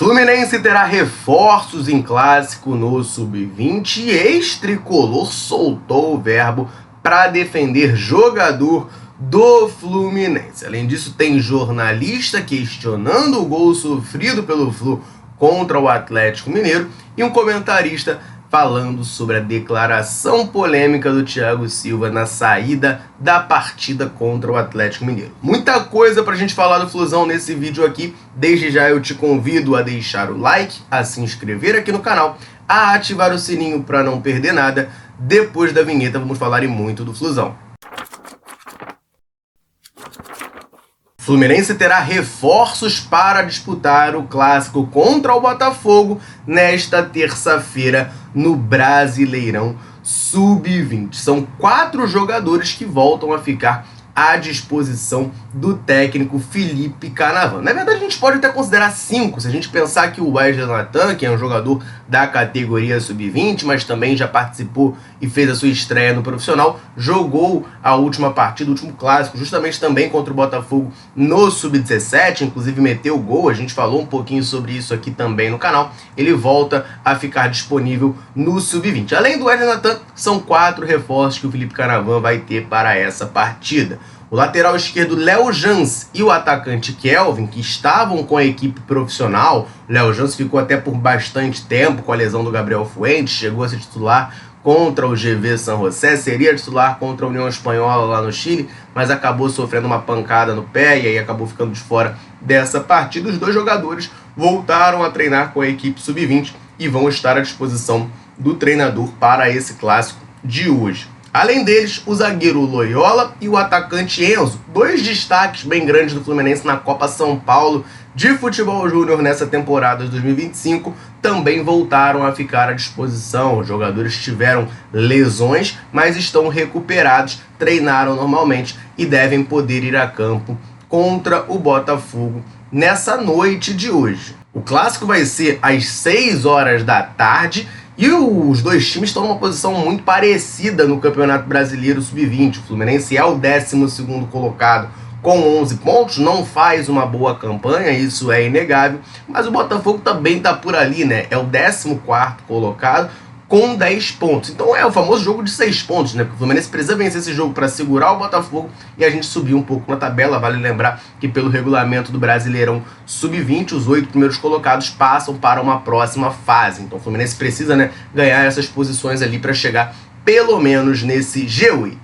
Fluminense terá reforços em clássico no Sub-20 e ex-tricolor soltou o verbo para defender jogador do Fluminense. Além disso, tem jornalista questionando o gol sofrido pelo Flu contra o Atlético Mineiro e um comentarista falando sobre a declaração polêmica do Thiago Silva na saída da partida contra o Atlético Mineiro. Muita coisa pra gente falar do Flusão nesse vídeo aqui. Desde já eu te convido a deixar o like, a se inscrever aqui no canal, a ativar o sininho para não perder nada. Depois da vinheta vamos falar muito do Flusão. Fluminense terá reforços para disputar o clássico contra o Botafogo nesta terça-feira no Brasileirão Sub-20. São 4 jogadores que voltam a ficar à disposição do técnico Felipe Canavaro. Na verdade, a gente pode até considerar 5, se a gente pensar que o Wesley Natan, que é um jogador da categoria Sub-20, mas também já participou e fez a sua estreia no profissional, jogou a última partida, o último clássico, justamente também contra o Botafogo no Sub-17, inclusive meteu o gol, a gente falou um pouquinho sobre isso aqui também no canal. Ele volta a ficar disponível no Sub-20. Além do Wesley Natan, são 4 reforços que o Felipe Canavaro vai ter para essa partida. O lateral esquerdo Léo Jans e o atacante Kelvin, que estavam com a equipe profissional. O Léo Jans ficou até por bastante tempo com a lesão do Gabriel Fuentes, chegou a ser titular contra o GV San José, seria titular contra a União Espanhola lá no Chile, mas acabou sofrendo uma pancada no pé e aí acabou ficando de fora dessa partida. Os 2 jogadores voltaram a treinar com a equipe Sub-20 e vão estar à disposição do treinador para esse clássico de hoje. Além deles, o zagueiro Loyola e o atacante Enzo, 2 destaques bem grandes do Fluminense na Copa São Paulo de Futebol Júnior nessa temporada de 2025, também voltaram a ficar à disposição. Os jogadores tiveram lesões, mas estão recuperados, treinaram normalmente e devem poder ir a campo contra o Botafogo nessa noite de hoje. O clássico vai ser às 6 horas da tarde. E os 2 times estão numa posição muito parecida no Campeonato Brasileiro Sub-20. O Fluminense é o 12º colocado com 11 pontos, não faz uma boa campanha, isso é inegável, mas o Botafogo também está por ali, né? É o 14º colocado com 10 pontos. Então é o famoso jogo de 6 pontos, né? Porque o Fluminense precisa vencer esse jogo para segurar o Botafogo e a gente subir um pouco na tabela. Vale lembrar que pelo regulamento do Brasileirão Sub-20, os 8 primeiros colocados passam para uma próxima fase. Então o Fluminense precisa, né, ganhar essas posições ali para chegar pelo menos nesse G8.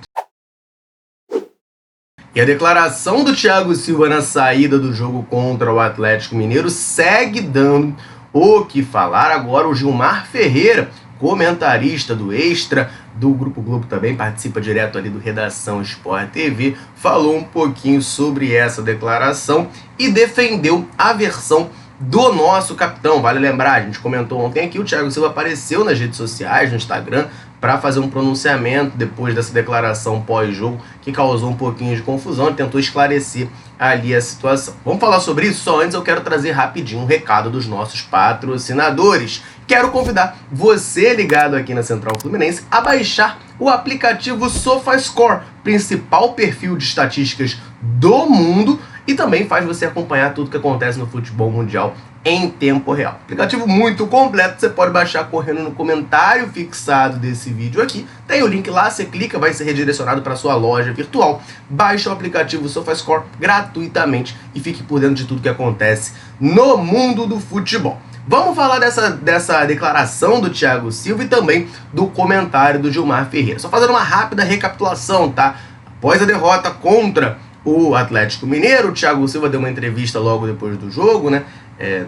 E a declaração do Thiago Silva na saída do jogo contra o Atlético Mineiro segue dando o que falar. Agora o Gilmar Ferreira, comentarista do Extra, do Grupo Globo, também participa direto ali do Redação Sport TV, falou um pouquinho sobre essa declaração e defendeu a versão do nosso capitão. Vale lembrar, a gente comentou ontem aqui, o Thiago Silva apareceu nas redes sociais, no Instagram, para fazer um pronunciamento depois dessa declaração pós-jogo que causou um pouquinho de confusão. Ele tentou esclarecer ali a situação. Vamos falar sobre isso? Só antes eu quero trazer rapidinho um recado dos nossos patrocinadores. Quero convidar você ligado aqui na Central Fluminense a baixar o aplicativo SofaScore, principal perfil de estatísticas do mundo, e também faz você acompanhar tudo que acontece no futebol mundial em tempo real. Aplicativo muito completo, você pode baixar correndo no comentário fixado desse vídeo aqui. Tem o link lá, você clica, vai ser redirecionado para sua loja virtual. Baixa o aplicativo SofaScore gratuitamente e fique por dentro de tudo que acontece no mundo do futebol. Vamos falar dessa declaração do Thiago Silva e também do comentário do Gilmar Ferreira. Só fazendo uma rápida recapitulação, tá? Após a derrota contra o Atlético Mineiro, o Thiago Silva deu uma entrevista logo depois do jogo, né?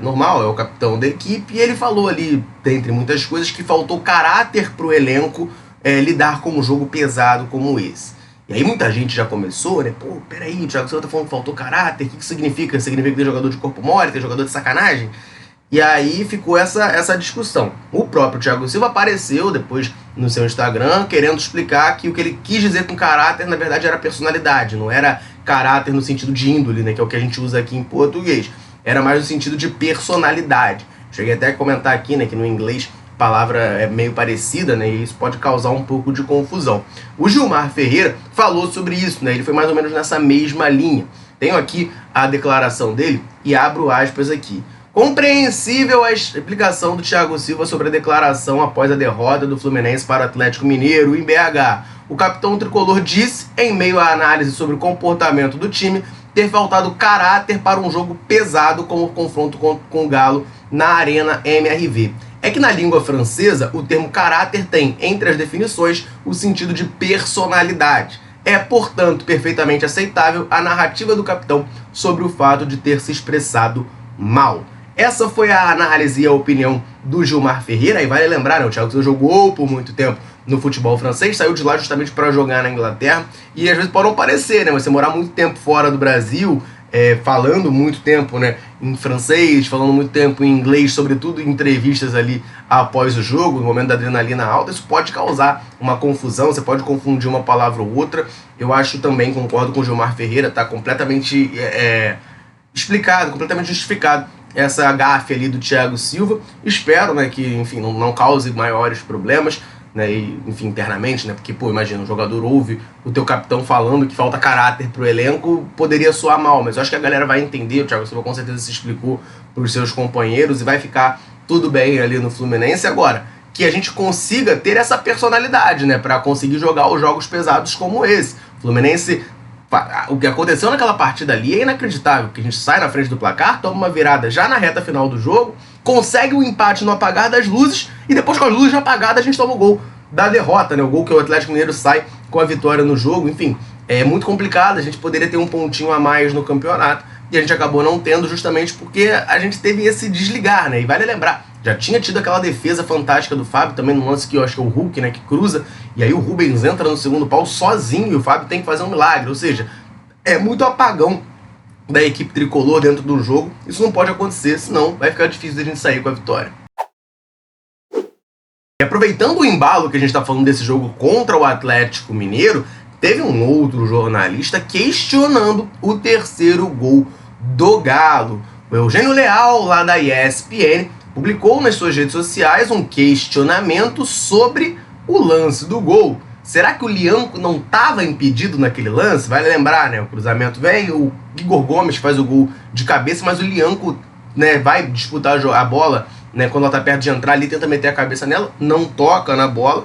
Normal, é o capitão da equipe, e ele falou ali, dentre muitas coisas, que faltou caráter para o elenco lidar com um jogo pesado como esse. E aí muita gente já começou, né? Pô, peraí, o Thiago Silva tá falando que faltou caráter, o que significa? Significa ter jogador de corpo mole, ter jogador de sacanagem? E aí ficou essa discussão. O próprio Thiago Silva apareceu depois no seu Instagram querendo explicar que o que ele quis dizer com caráter, na verdade, era personalidade, não era caráter no sentido de índole, né, que é o que a gente usa aqui em português. Era mais no sentido de personalidade. Cheguei até a comentar aqui, né, que no inglês a palavra é meio parecida, né, e isso pode causar um pouco de confusão. O Gilmar Ferreira falou sobre isso, né, ele foi mais ou menos nessa mesma linha. Tenho aqui a declaração dele e abro aspas aqui. Compreensível a explicação do Thiago Silva sobre a declaração após a derrota do Fluminense para o Atlético Mineiro em BH. O capitão tricolor disse, em meio à análise sobre o comportamento do time, ter faltado caráter para um jogo pesado como o confronto com o Galo na Arena MRV. É que na língua francesa, o termo caráter tem, entre as definições, o sentido de personalidade. É, portanto, perfeitamente aceitável a narrativa do capitão sobre o fato de ter se expressado mal. Essa foi a análise e a opinião do Gilmar Ferreira. E vale lembrar, né, o Thiago Silva jogou por muito tempo no futebol francês, saiu de lá justamente para jogar na Inglaterra. E às vezes pode não parecer, né? Você morar muito tempo fora do Brasil, falando muito tempo, né, em francês, falando muito tempo em inglês, sobretudo em entrevistas ali após o jogo, no momento da adrenalina alta, isso pode causar uma confusão, você pode confundir uma palavra ou outra. Eu acho também, concordo com o Gilmar Ferreira, está completamente explicado, completamente justificado essa gafe ali do Thiago Silva. Espero, né, que, enfim, não cause maiores problemas, né, e, enfim, internamente, né, porque, pô, imagina, um jogador ouve o teu capitão falando que falta caráter pro elenco, poderia soar mal, mas eu acho que a galera vai entender, o Thiago Silva com certeza se explicou pros seus companheiros e vai ficar tudo bem ali no Fluminense. Agora, que a gente consiga ter essa personalidade, né, pra conseguir jogar os jogos pesados como esse. O Fluminense, o que aconteceu naquela partida ali é inacreditável, porque a gente sai na frente do placar, toma uma virada já na reta final do jogo, consegue o empate no apagar das luzes, e depois com as luzes apagadas a gente toma o gol da derrota, né? O gol que o Atlético Mineiro sai com a vitória no jogo. Enfim, é muito complicado, a gente poderia ter um pontinho a mais no campeonato, e a gente acabou não tendo justamente porque a gente teve esse desligar, né? E vale lembrar, já tinha tido aquela defesa fantástica do Fábio, também no lance que eu acho que é o Hulk, né, que cruza, e aí o Rubens entra no segundo pau sozinho, e o Fábio tem que fazer um milagre. Ou seja, é muito apagão da equipe tricolor dentro do jogo. Isso não pode acontecer, senão vai ficar difícil de a gente sair com a vitória. E aproveitando o embalo que a gente está falando desse jogo contra o Atlético Mineiro, teve um outro jornalista questionando o terceiro gol do Galo. O Eugênio Leal, lá da ESPN, publicou nas suas redes sociais um questionamento sobre o lance do gol. Será que o Lianco não estava impedido naquele lance? Vale lembrar, né? O cruzamento vem, o Igor Gomes faz o gol de cabeça, mas o Lianco, né, vai disputar a bola, né, quando ela está perto de entrar ali, tenta meter a cabeça nela, não toca na bola,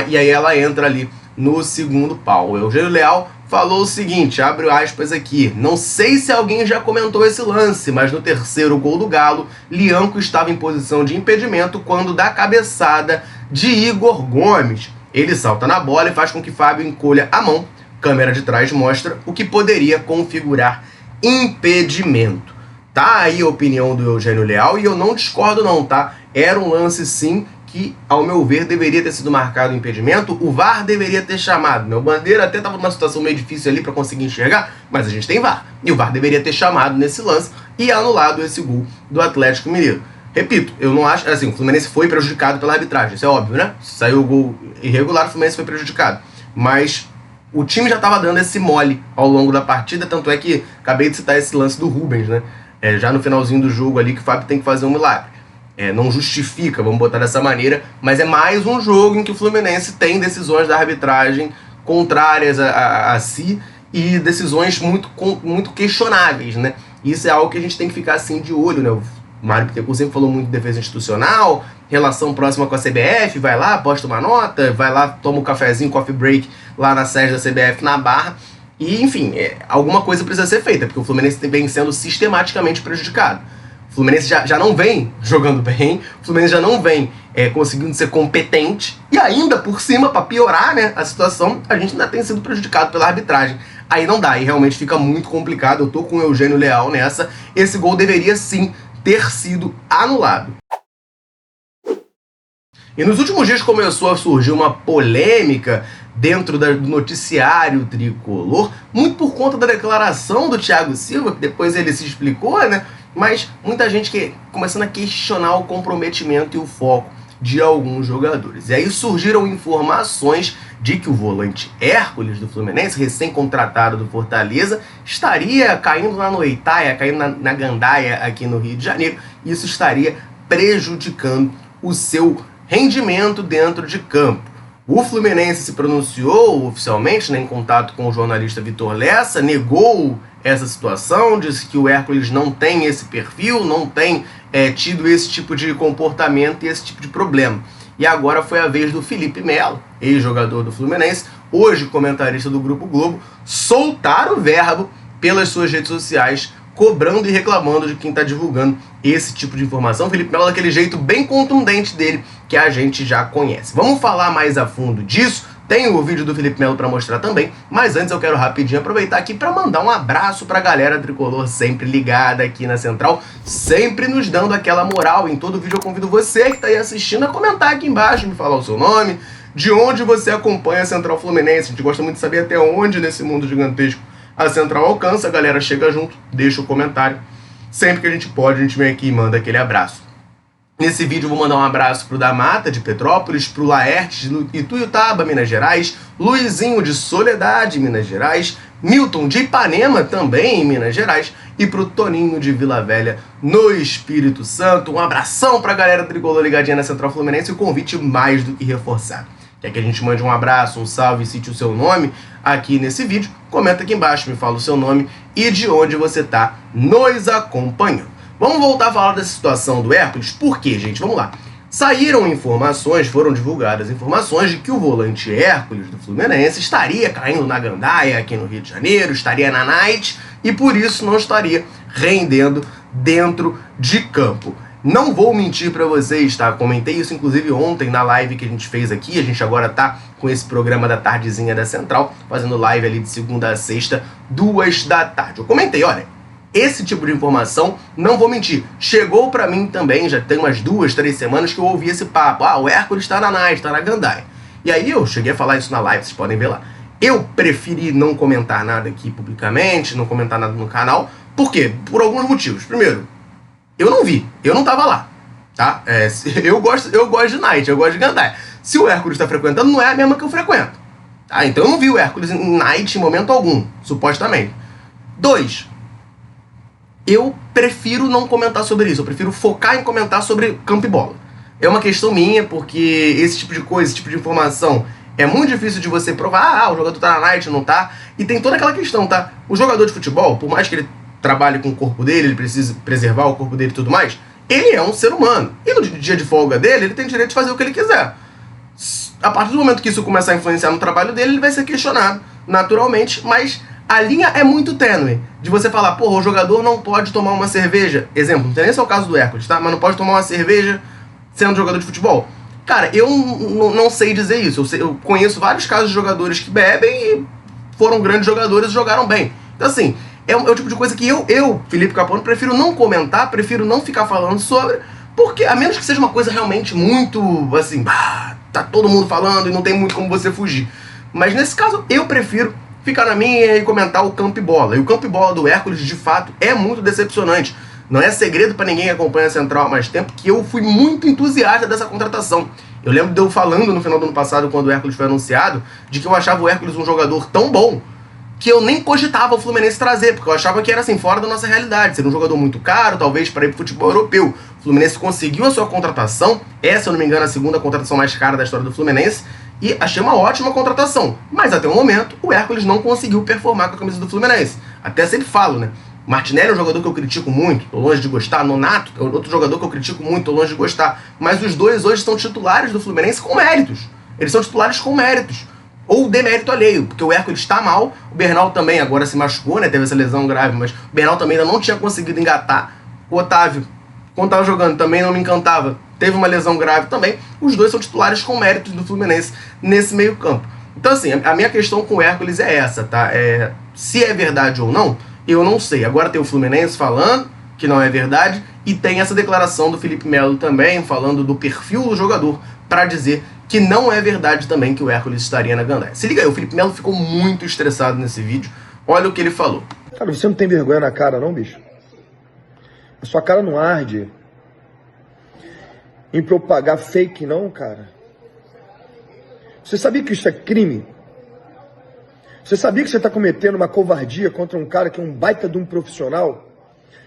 e aí ela entra ali no segundo pau. O Eugênio Leal falou o seguinte, abre aspas aqui: não sei se alguém já comentou esse lance, mas no terceiro gol do Galo, Lianco estava em posição de impedimento quando dá cabeçada de Igor Gomes. Ele salta na bola e faz com que Fábio encolha a mão. Câmera de trás mostra o que poderia configurar impedimento. Tá aí a opinião do Eugênio Leal e eu não discordo não, tá? Era um lance sim que, ao meu ver, deveria ter sido marcado impedimento. O VAR deveria ter chamado, né? O Bandeira até estava numa situação meio difícil ali para conseguir enxergar, mas a gente tem VAR. E o VAR deveria ter chamado nesse lance e anulado esse gol do Atlético Mineiro. Repito, eu não acho, assim, o Fluminense foi prejudicado pela arbitragem, isso é óbvio, né? Se saiu o gol irregular, o Fluminense foi prejudicado. Mas o time já estava dando esse mole ao longo da partida, tanto é que acabei de citar esse lance do Rubens, né? Já no finalzinho do jogo ali que o Fábio tem que fazer um milagre. Não justifica, vamos botar dessa maneira, mas é mais um jogo em que o Fluminense tem decisões da arbitragem contrárias a si e decisões muito questionáveis, né? Isso é algo que a gente tem que ficar assim de olho, né? O Mário Bittencourt sempre falou muito de defesa institucional, relação próxima com a CBF, vai lá, posta uma nota, vai lá, toma um cafezinho, coffee break lá na sede da CBF na Barra. E, enfim, alguma coisa precisa ser feita, porque o Fluminense vem sendo sistematicamente prejudicado. O Fluminense já não vem jogando bem, o Fluminense já não vem conseguindo ser competente, e ainda por cima, para piorar, né, a situação, a gente ainda tem sido prejudicado pela arbitragem. Aí não dá, e realmente fica muito complicado. Eu tô com o Eugênio Leal nessa. Esse gol deveria sim ter sido anulado. E nos últimos dias começou a surgir uma polêmica dentro do noticiário tricolor, muito por conta da declaração do Thiago Silva, que depois ele se explicou, né? Mas muita gente começando a questionar o comprometimento e o foco de alguns jogadores. E aí surgiram informações de que o volante Hércules do Fluminense, recém-contratado do Fortaleza, estaria caindo na noitaia, caindo na gandaia aqui no Rio de Janeiro. E isso estaria prejudicando o seu rendimento dentro de campo. O Fluminense se pronunciou oficialmente, né, em contato com o jornalista Vitor Lessa, negou essa situação, disse que o Hércules não tem esse perfil, não tem tido esse tipo de comportamento e esse tipo de problema. E agora foi a vez do Felipe Melo, ex-jogador do Fluminense, hoje comentarista do Grupo Globo, soltar o verbo pelas suas redes sociais, cobrando e reclamando de quem está divulgando esse tipo de informação. Felipe Melo daquele jeito bem contundente dele, que a gente já conhece. Vamos falar mais a fundo disso. Tem o vídeo do Felipe Melo para mostrar também, mas antes eu quero rapidinho aproveitar aqui para mandar um abraço para a galera tricolor sempre ligada aqui na Central, sempre nos dando aquela moral. Em todo vídeo eu convido você que está aí assistindo a comentar aqui embaixo, me falar o seu nome, de onde você acompanha a Central Fluminense. A gente gosta muito de saber até onde nesse mundo gigantesco a Central alcança. A galera chega junto, deixa o comentário. Sempre que a gente pode, a gente vem aqui e manda aquele abraço. Nesse vídeo eu vou mandar um abraço pro da Mata, de Petrópolis, pro Laertes, de Ituiutaba, Minas Gerais, Luizinho, de Soledade, Minas Gerais, Milton, de Ipanema, também em Minas Gerais, e pro Toninho, de Vila Velha, no Espírito Santo. Um abração pra galera tricolor ligadinha na Central Fluminense e o convite mais do que reforçado. Quer que a gente mande um abraço, um salve e cite o seu nome aqui nesse vídeo? Comenta aqui embaixo, me fala o seu nome e de onde você tá nos acompanhando. Vamos voltar a falar dessa situação do Hércules. Por quê, gente? Vamos lá. Saíram informações, foram divulgadas informações de que o volante Hércules do Fluminense estaria caindo na gandaia aqui no Rio de Janeiro, estaria na night e por isso não estaria rendendo dentro de campo. Não vou mentir pra vocês, tá? Comentei isso inclusive ontem na live que a gente fez aqui. A gente agora tá com esse programa da tardezinha da Central, fazendo live ali de segunda a sexta, 2 da tarde. Eu comentei, olha, esse tipo de informação, não vou mentir, chegou pra mim também, já tem umas 2, 3 semanas que eu ouvi esse papo. O Hércules tá na night, tá na gandaia. E aí eu cheguei a falar isso na live, vocês podem ver lá. Eu preferi não comentar nada aqui publicamente, não comentar nada no canal. Por quê? Por alguns motivos. Primeiro, eu não vi, eu não tava lá, tá? Eu gosto de night, eu gosto de gandaia. Se o Hércules tá frequentando, não é a mesma que eu frequento, tá? Então eu não vi o Hércules em night em momento algum, supostamente. 2, eu prefiro não comentar sobre isso, eu prefiro focar em comentar sobre campo e bola. É uma questão minha, porque esse tipo de coisa, esse tipo de informação é muito difícil de você provar. O jogador tá na night, não tá. E tem toda aquela questão, tá? O jogador de futebol, por mais que ele trabalhe com o corpo dele, ele precisa preservar o corpo dele e tudo mais, ele é um ser humano. E no dia de folga dele, ele tem direito de fazer o que ele quiser. A partir do momento que isso começar a influenciar no trabalho dele, ele vai ser questionado, naturalmente, mas a linha é muito tênue, de você falar, porra, o jogador não pode tomar uma cerveja. Exemplo, não tem nem só o caso do Hércules, tá? Mas não pode tomar uma cerveja sendo jogador de futebol. Cara, eu não sei dizer isso. Eu conheço vários casos de jogadores que bebem e foram grandes jogadores e jogaram bem. Então, assim, é o tipo de coisa que eu, Felipe Capone, prefiro não comentar, prefiro não ficar falando sobre, porque a menos que seja uma coisa realmente muito, assim, tá todo mundo falando e não tem muito como você fugir. Mas nesse caso, eu prefiro ficar na minha e comentar o campo e bola. E o campo e bola do Hércules, de fato, é muito decepcionante. Não é segredo pra ninguém que acompanha a Central há mais tempo que eu fui muito entusiasta dessa contratação. Eu lembro de eu falando no final do ano passado, quando o Hércules foi anunciado, de que eu achava o Hércules um jogador tão bom que eu nem cogitava o Fluminense trazer, porque eu achava que era assim, fora da nossa realidade. Seria um jogador muito caro, talvez para ir pro futebol europeu. O Fluminense conseguiu a sua contratação, se eu não me engano, a segunda contratação mais cara da história do Fluminense, e achei uma ótima contratação. Mas até o momento, o Hércules não conseguiu performar com a camisa do Fluminense. Até sempre falo, né? Martinelli é um jogador que eu critico muito, tô longe de gostar. Nonato é outro jogador que eu critico muito, tô longe de gostar. Mas os dois hoje são titulares do Fluminense com méritos. Eles são titulares com méritos. Ou demérito alheio, porque o Hércules está mal, o Bernal também agora se machucou, né? Teve essa lesão grave, mas o Bernal também ainda não tinha conseguido engatar. O Otávio, quando estava jogando, também não me encantava. Teve uma lesão grave também. Os dois são titulares com méritos do Fluminense nesse meio campo. Então, assim, a minha questão com o Hércules é essa, tá? Se é verdade ou não, eu não sei. Agora tem o Fluminense falando que não é verdade e tem essa declaração do Felipe Melo também, falando do perfil do jogador, para dizer que não é verdade também que o Hércules estaria na gandaia. Se liga aí, o Felipe Melo ficou muito estressado nesse vídeo. Olha o que ele falou. Cara, você não tem vergonha na cara não, bicho? A sua cara não arde em propagar fake não, cara? Você sabia que isso é crime? Você sabia que você está cometendo uma covardia contra um cara que é um baita de um profissional,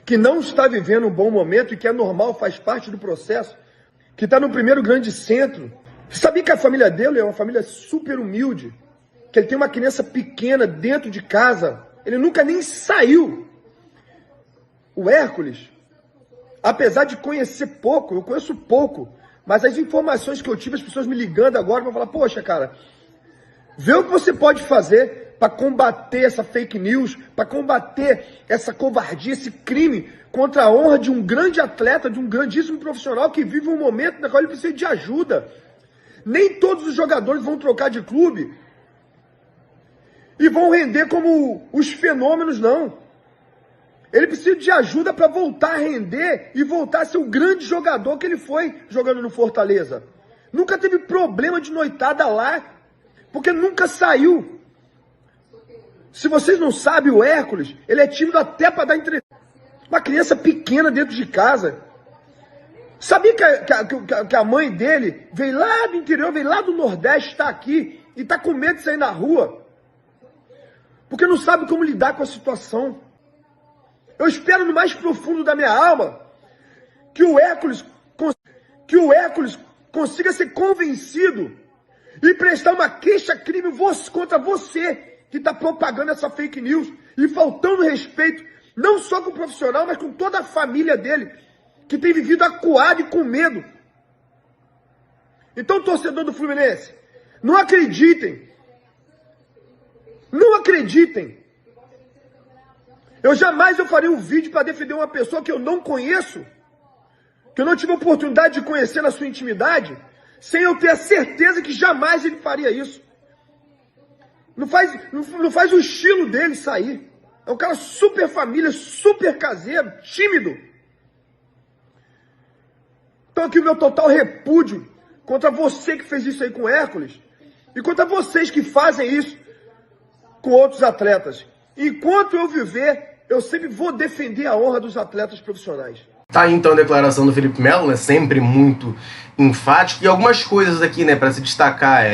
que não está vivendo um bom momento e que é normal, faz parte do processo, que está no primeiro grande centro? Você sabia que a família dele é uma família super humilde, que ele tem uma criança pequena dentro de casa, ele nunca nem saiu. O Hércules, apesar de conhecer pouco, eu conheço pouco, mas as informações que eu tive, as pessoas me ligando agora, vão falar, poxa, cara, vê o que você pode fazer para combater essa fake news, para combater essa covardia, esse crime contra a honra de um grande atleta, de um grandíssimo profissional que vive um momento na qual ele precisa de ajuda. Nem todos os jogadores vão trocar de clube e vão render como os fenômenos, não. Ele precisa de ajuda para voltar a render e voltar a ser o grande jogador que ele foi jogando no Fortaleza. Nunca teve problema de noitada lá, porque nunca saiu. Se vocês não sabem, o Hércules, ele é tímido até para dar entrevista. Uma criança pequena dentro de casa. Sabia que a mãe dele veio lá do interior, veio lá do Nordeste, está aqui e está com medo de sair na rua? Porque não sabe como lidar com a situação. Eu espero no mais profundo da minha alma que o Hércules consiga ser convencido e prestar uma queixa-crime contra você que está propagando essa fake news e faltando respeito não só com o profissional, mas com toda a família dele, que tem vivido acuado e com medo. Então, torcedor do Fluminense, não acreditem. Não acreditem. Eu jamais faria um vídeo para defender uma pessoa que eu não conheço, que eu não tive a oportunidade de conhecer na sua intimidade, sem eu ter a certeza que jamais ele faria isso. Não faz o estilo dele sair. É um cara super família, super caseiro, tímido. Então aqui o meu total repúdio contra você que fez isso aí com o Hércules e contra vocês que fazem isso com outros atletas. Enquanto eu viver, eu sempre vou defender a honra dos atletas profissionais. Tá aí então a declaração do Felipe Melo, né? Sempre muito enfático. E algumas coisas aqui, né, para se destacar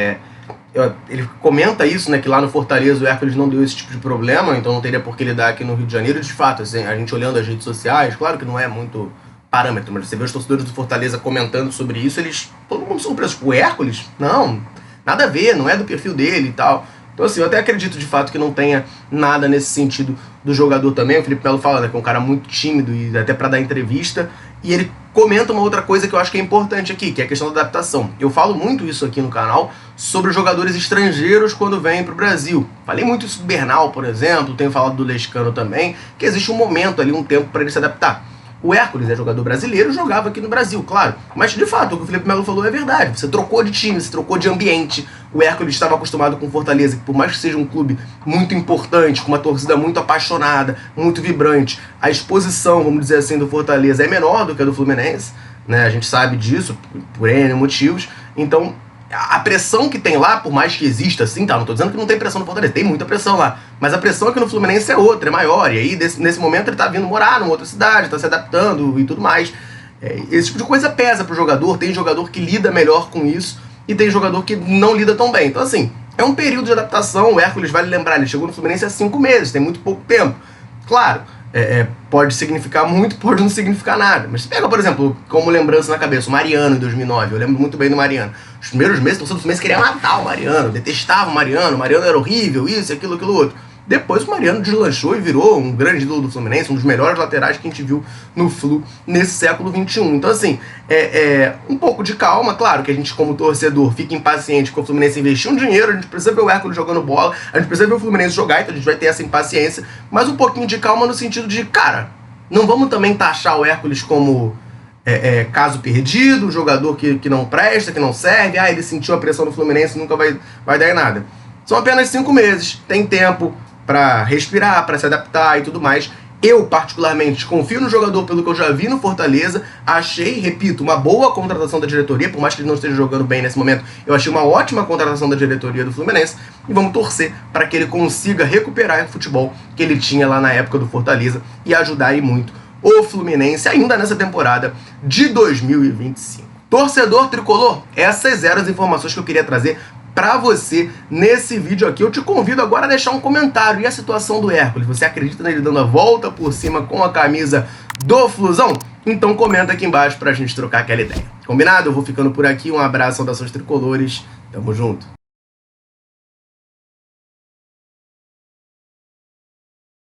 ele comenta isso, né, que lá no Fortaleza o Hércules não deu esse tipo de problema, então não teria por que ele dar aqui no Rio de Janeiro. De fato, assim, a gente olhando as redes sociais, claro que não é muito parâmetro, mas você vê os torcedores do Fortaleza comentando sobre isso, todo mundo surpreso. O Hércules? Não, nada a ver, não é do perfil dele e tal. Então assim, eu até acredito de fato que não tenha nada nesse sentido do jogador também. O Felipe Melo fala, né, que é um cara muito tímido e até para dar entrevista, e ele comenta uma outra coisa que eu acho que é importante aqui, que é a questão da adaptação. Eu falo muito isso aqui no canal sobre os jogadores estrangeiros quando vêm para o Brasil. Falei muito isso do Bernal, por exemplo, tenho falado do Lescano também, que existe um momento ali, um tempo para ele se adaptar. O Hércules é jogador brasileiro, jogava aqui no Brasil, claro. Mas, de fato, o que o Felipe Melo falou é verdade. Você trocou de time, você trocou de ambiente. O Hércules estava acostumado com o Fortaleza, que por mais que seja um clube muito importante, com uma torcida muito apaixonada, muito vibrante, a exposição, vamos dizer assim, do Fortaleza é menor do que a do Fluminense, né? A gente sabe disso, por N motivos. Então, a pressão que tem lá, por mais que exista assim, tá? Não tô dizendo que não tem pressão no Fortaleza, tem muita pressão lá. Mas a pressão aqui no Fluminense é outra, é maior. E aí, nesse momento, ele tá vindo morar numa outra cidade, tá se adaptando e tudo mais. Esse tipo de coisa pesa pro jogador. Tem jogador que lida melhor com isso e tem jogador que não lida tão bem. Então, assim, é um período de adaptação. O Hércules, vale lembrar, ele chegou no Fluminense há 5 meses, tem muito pouco tempo. Claro, pode significar muito, pode não significar nada. Mas se pega, por exemplo, como lembrança na cabeça, o Mariano em 2009, eu lembro muito bem do Mariano. Os primeiros meses, o torcedor do Fluminense queria matar o Mariano, detestava o Mariano era horrível, isso, aquilo outro. Depois o Mariano deslanchou e virou um grande ídolo do Fluminense, um dos melhores laterais que a gente viu no Flu nesse século XXI. Então, assim, um pouco de calma, claro que a gente, como torcedor, fica impaciente com o Fluminense investir um dinheiro, a gente precisa ver o Hércules jogando bola, a gente precisa ver o Fluminense jogar, então a gente vai ter essa impaciência, mas um pouquinho de calma no sentido de, cara, não vamos também taxar o Hércules como caso perdido, jogador que não presta, que não serve, ele sentiu a pressão do Fluminense, nunca vai dar em nada. São apenas 5 meses, tem tempo para respirar, para se adaptar e tudo mais. Eu, particularmente, confio no jogador pelo que eu já vi no Fortaleza. Achei, repito, uma boa contratação da diretoria, por mais que ele não esteja jogando bem nesse momento, eu achei uma ótima contratação da diretoria do Fluminense. E vamos torcer para que ele consiga recuperar o futebol que ele tinha lá na época do Fortaleza e ajudar aí muito o Fluminense ainda nessa temporada de 2025. Torcedor tricolor, essas eram as informações que eu queria trazer para você nesse vídeo aqui. Eu te convido agora a deixar um comentário. E a situação do Hércules? Você acredita nele dando a volta por cima com a camisa do Flusão? Então comenta aqui embaixo pra gente trocar aquela ideia. Combinado? Eu vou ficando por aqui. Um abraço, saudações tricolores. Tamo junto.